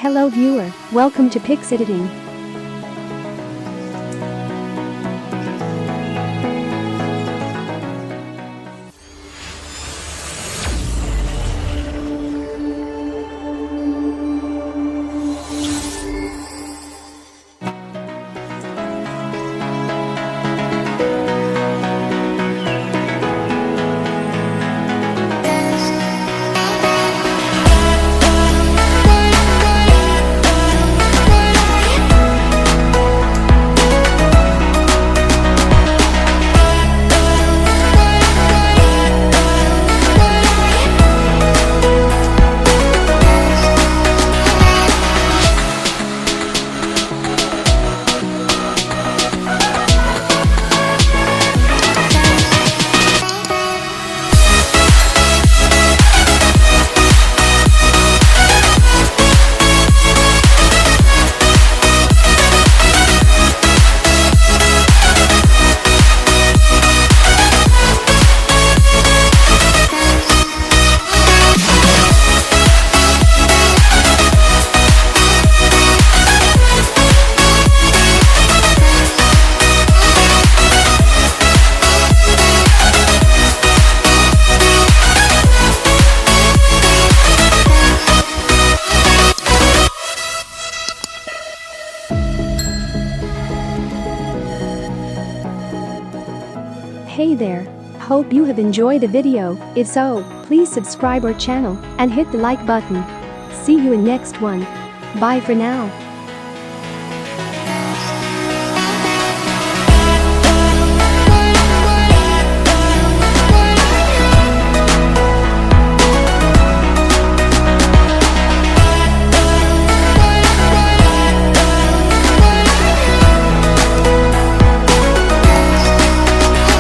Hello viewer, welcome to Pix Editing. Hey there, hope you have enjoyed the video. If so, please subscribe our channel and hit the like button. See you in next one. Bye for now.